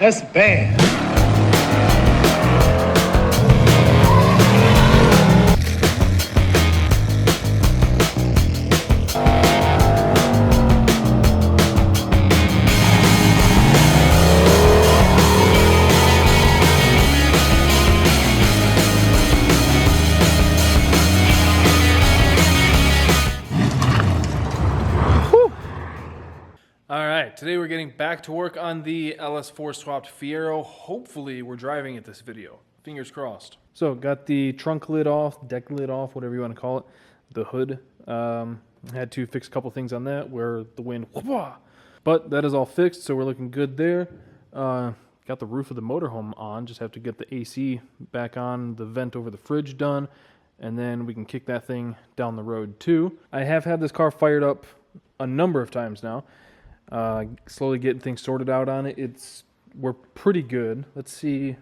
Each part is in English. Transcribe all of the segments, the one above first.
That's bad. Alright, today we're getting back to work on the LS4 swapped Fiero. Hopefully we're driving it this video. Fingers crossed. So, got the trunk lid off, deck lid off, whatever you want to call it. The hood. Had to fix a couple things on that where the wind... But that is all fixed, so we're looking good there. Got the roof of the motorhome on. Just have to get the AC back on, the vent over the fridge done, and then we can kick that thing down the road too. I have had this car fired up a number of times now. Slowly getting things sorted out on it. We're pretty good. Let's see.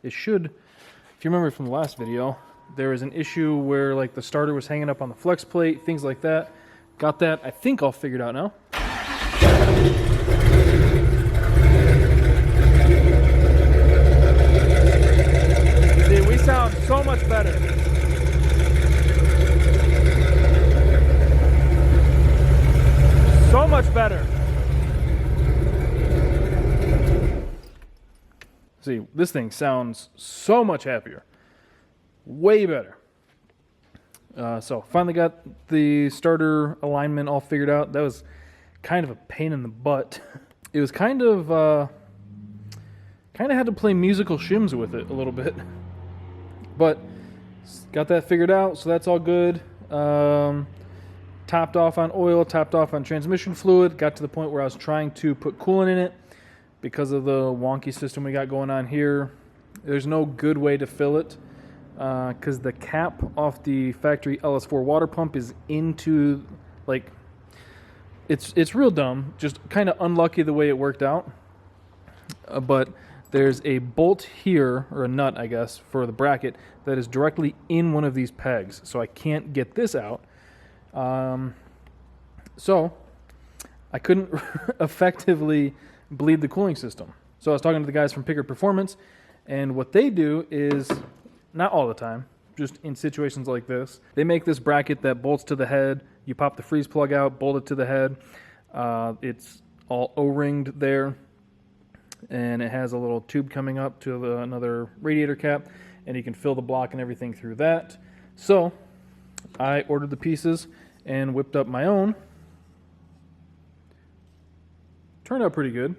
It should, if you remember from the last video, there was an issue where like the starter was hanging up on the flex plate, things like that. Got that, I think, all figured out now. See, we sound so much better. So much better. See, this thing sounds so much happier. Way better. So, finally got the starter alignment all figured out. That was kind of a pain in the butt. It was kind of had to play musical shims with it a little bit. But, got that figured out, so that's all good. Topped off on oil, topped off on transmission fluid. Got to the point where I was trying to put coolant in it. Because of the wonky system we got going on here, there's no good way to fill it because the cap off the factory LS4 water pump is into, like, it's real dumb, just kind of unlucky the way it worked out. But there's a bolt here, or a nut, I guess, for the bracket that is directly in one of these pegs, so I can't get this out. So I couldn't effectively bleed the cooling system. So I was talking to the guys from Pickard Performance, and what they do is, not all the time, just in situations like this, they make this bracket that bolts to the head. You pop the freeze plug out, bolt it to the head. It's all O-ringed there, and it has a little tube coming up to another radiator cap, and you can fill the block and everything through that. So I ordered the pieces and whipped up my own. Turned out pretty good.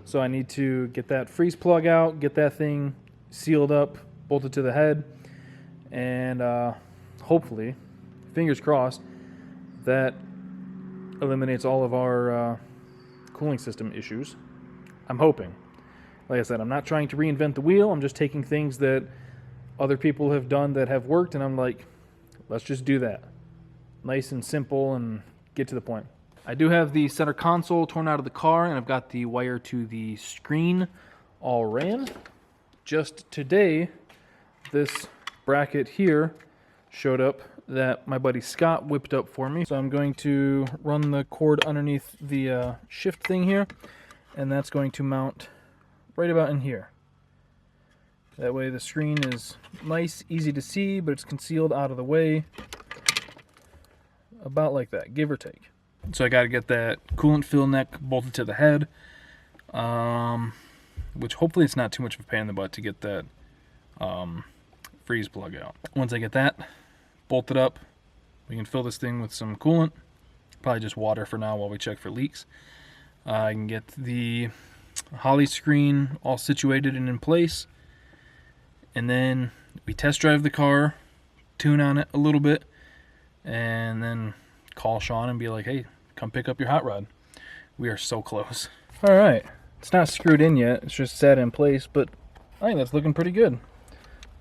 So I need to get that freeze plug out, get that thing sealed up, bolted to the head, and hopefully, fingers crossed, that eliminates all of our cooling system issues. I'm hoping. Like I said, I'm not trying to reinvent the wheel. I'm just taking things that other people have done that have worked, and I'm like, let's just do that. Nice and simple and get to the point. I do have the center console torn out of the car, and I've got the wire to the screen all ran. Just today, this bracket here showed up that my buddy Scott whipped up for me. So I'm going to run the cord underneath the shift thing here, and that's going to mount right about in here. That way the screen is nice, easy to see, but it's concealed out of the way. About like that, give or take. So I got to get that coolant fill neck bolted to the head, which hopefully it's not too much of a pain in the butt to get that freeze plug out. Once I get that bolted up, we can fill this thing with some coolant, probably just water for now while we check for leaks. I can get the Holly screen all situated and in place, and then we test drive the car, tune on it a little bit, and then call Sean and be like, hey, come pick up your hot rod. We are so close. All right, it's not screwed in yet, it's just set in place, but I think that's looking pretty good.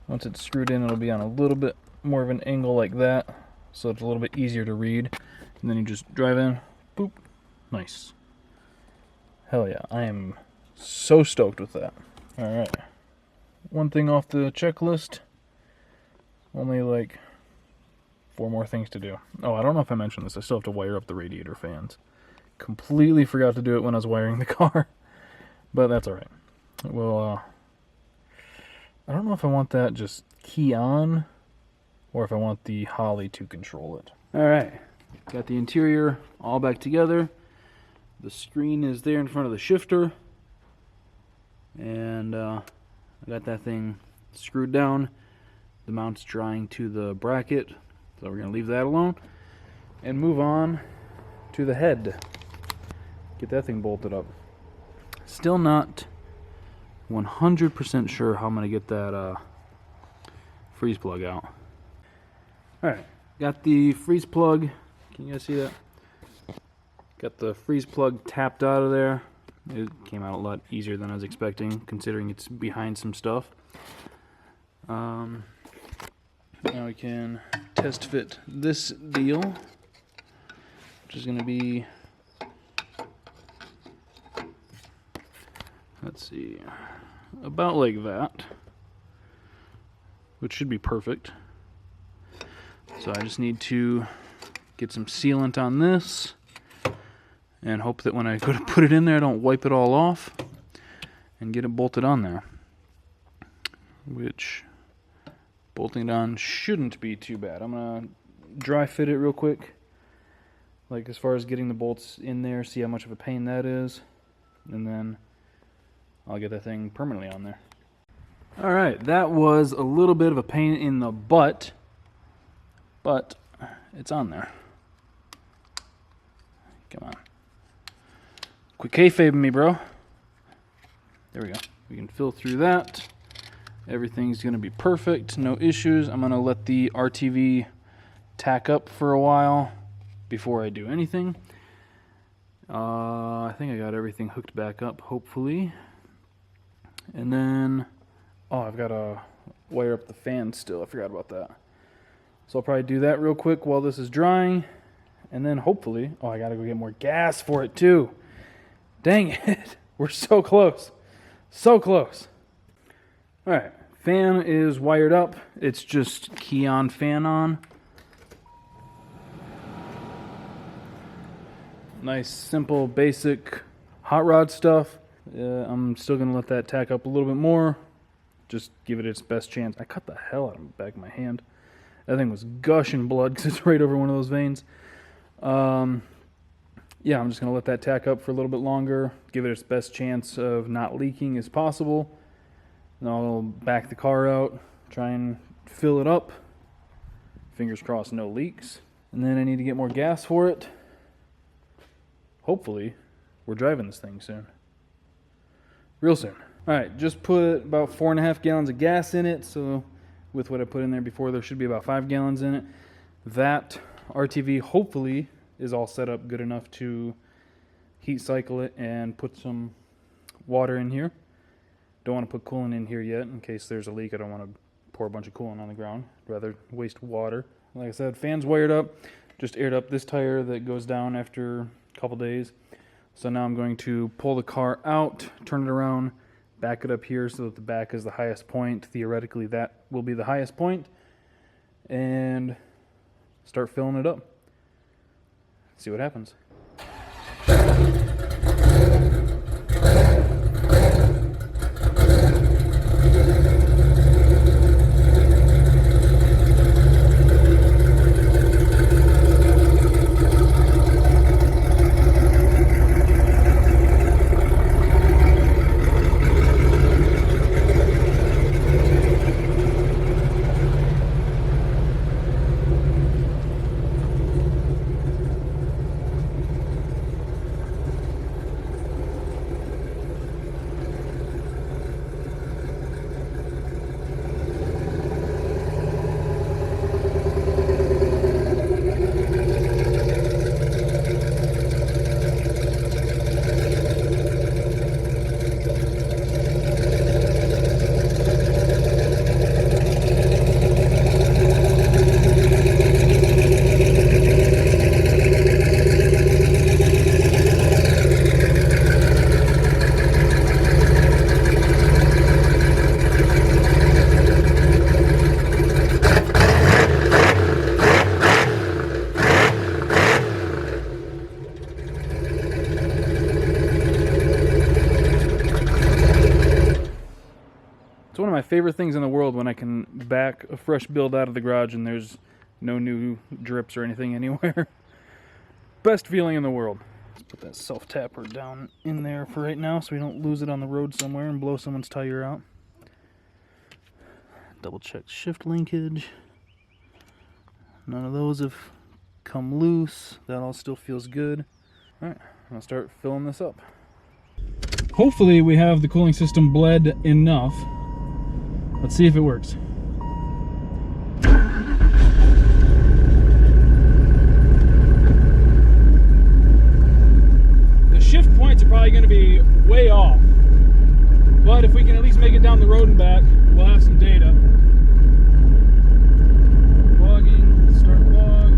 Once it's screwed in, it'll be on a little bit more of an angle like that, so it's a little bit easier to read. And then you just drive in, boop, nice. Hell yeah, I am so stoked with that. All right, one thing off the checklist, only like 4 more things to do. Oh, I don't know if I mentioned this. I still have to wire up the radiator fans. Completely forgot to do it when I was wiring the car, but that's all right. Well, I don't know if I want that just key on or if I want the Holly to control it. Alright, got the interior all back together. The screen is there in front of the shifter. And I got that thing screwed down. The mount's drying to the bracket, so we're going to leave that alone and move on to the head. Get that thing bolted up. Still not 100% sure how I'm going to get that freeze plug out. Alright, got the freeze plug. Can you guys see that? Got the freeze plug tapped out of there. It came out a lot easier than I was expecting, considering it's behind some stuff. Now we can test fit this deal, which is going to be, let's see, about like that, which should be perfect. So I just need to get some sealant on this and hope that when I go to put it in there, I don't wipe it all off and get it bolted on there. Which, bolting it on shouldn't be too bad. I'm going to dry fit it real quick. Like as far as getting the bolts in there, see how much of a pain that is. And then I'll get that thing permanently on there. Alright, that was a little bit of a pain in the butt. But it's on there. Come on. Quit kayfabing me, bro. There we go. We can fill through that. Everything's going to be perfect. No issues. I'm going to let the RTV tack up for a while before I do anything. I think I got everything hooked back up, hopefully. And then, oh, I've got to wire up the fan still. I forgot about that. So I'll probably do that real quick while this is drying. And then hopefully, oh, I got to go get more gas for it too. Dang it. We're so close. So close. Alright, fan is wired up. It's just key on, fan on. Nice, simple, basic hot rod stuff. I'm still going to let that tack up a little bit more. Just give it its best chance. I cut the hell out of the back of my hand. That thing was gushing blood because it's right over one of those veins. Yeah, I'm just going to let that tack up for a little bit longer. Give it its best chance of not leaking as possible. And I'll back the car out, try and fill it up. Fingers crossed, no leaks. And then I need to get more gas for it. Hopefully, we're driving this thing soon. Real soon. Alright, just put about 4.5 gallons of gas in it. So with what I put in there before, there should be about 5 gallons in it. That RTV hopefully is all set up good enough to heat cycle it and put some water in here. Don't want to put coolant in here yet in case there's a leak. I don't want to pour a bunch of coolant on the ground. I'd rather waste water. Like I said, fan's wired up. Just aired up this tire that goes down after a couple days. So now I'm going to pull the car out, turn it around, back it up here so that the back is the highest point. Theoretically, that will be the highest point. And start filling it up. See what happens. It's one of my favorite things in the world when I can back a fresh build out of the garage and there's no new drips or anything anywhere. Best feeling in the world. Let's put that self-tapper down in there for right now so we don't lose it on the road somewhere and blow someone's tire out. Double check shift linkage. None of those have come loose. That all still feels good. Alright, I'm going to start filling this up. Hopefully we have the cooling system bled enough. Let's see if it works. The shift points are probably going to be way off. But if we can at least make it down the road and back, we'll have some data. Logging, start log.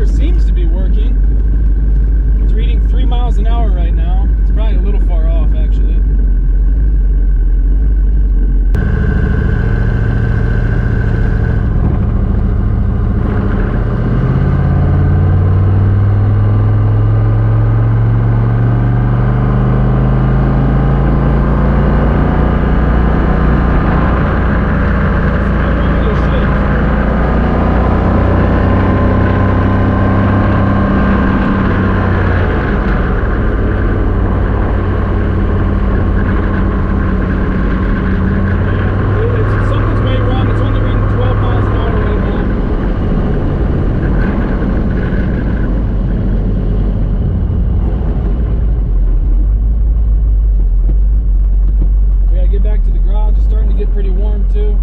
Seems to be working. It's reading 3 miles an hour right now. It's probably a little far off actually. Pretty warm too.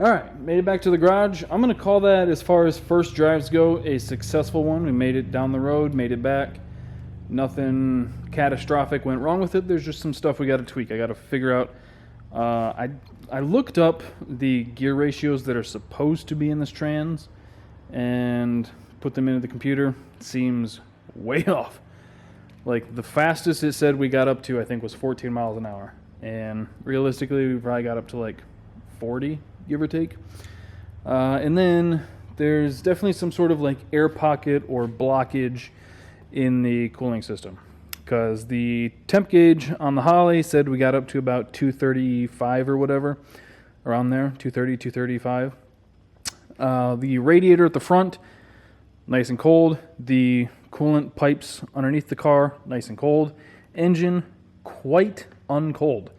Alright, made it back to the garage. I'm going to call that, as far as first drives go, a successful one. We made it down the road, made it back. Nothing catastrophic went wrong with it. There's just some stuff we got to tweak. I got to figure out. I looked up the gear ratios that are supposed to be in this trans and put them into the computer. It seems way off. Like, the fastest it said we got up to, I think, was 14 miles an hour. And realistically, we probably got up to like 40, give or take. And then there's definitely some sort of like air pocket or blockage in the cooling system, because the temp gauge on the Holly said we got up to about 235 or whatever, around there, 230, 235. The radiator at the front, nice and cold. The coolant pipes underneath the car, nice and cold. Engine, quite uncold.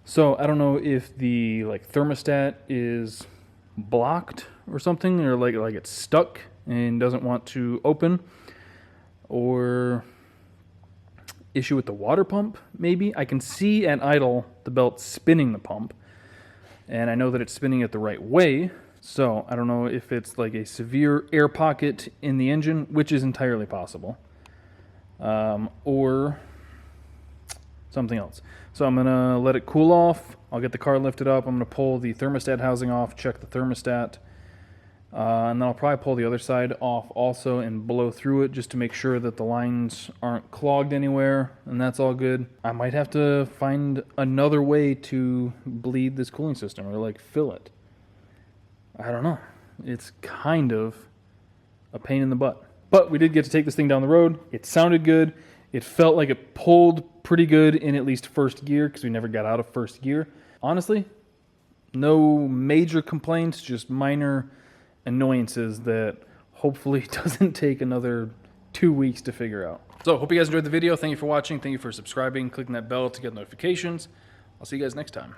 So I don't know if the like thermostat is blocked or something, or like it's stuck and doesn't want to open, or issue with the water pump maybe. I can see at idle the belt spinning the pump, and I know that it's spinning it the right way. So I don't know if it's like a severe air pocket in the engine, which is entirely possible, or something else. So I'm gonna let it cool off. I'll get the car lifted up. I'm gonna pull the thermostat housing off, check the thermostat, And then I'll probably pull the other side off also and blow through it just to make sure that the lines aren't clogged anywhere, and that's all good. I might have to find another way to bleed this cooling system or like fill it. I don't know. It's kind of a pain in the butt. But we did get to take this thing down the road. It sounded good. It felt like it pulled pretty good in at least first gear because we never got out of first gear. Honestly, no major complaints, just minor annoyances that hopefully doesn't take another 2 weeks to figure out. So hope you guys enjoyed the video. Thank you for watching. Thank you for subscribing, clicking that bell to get notifications. I'll see you guys next time.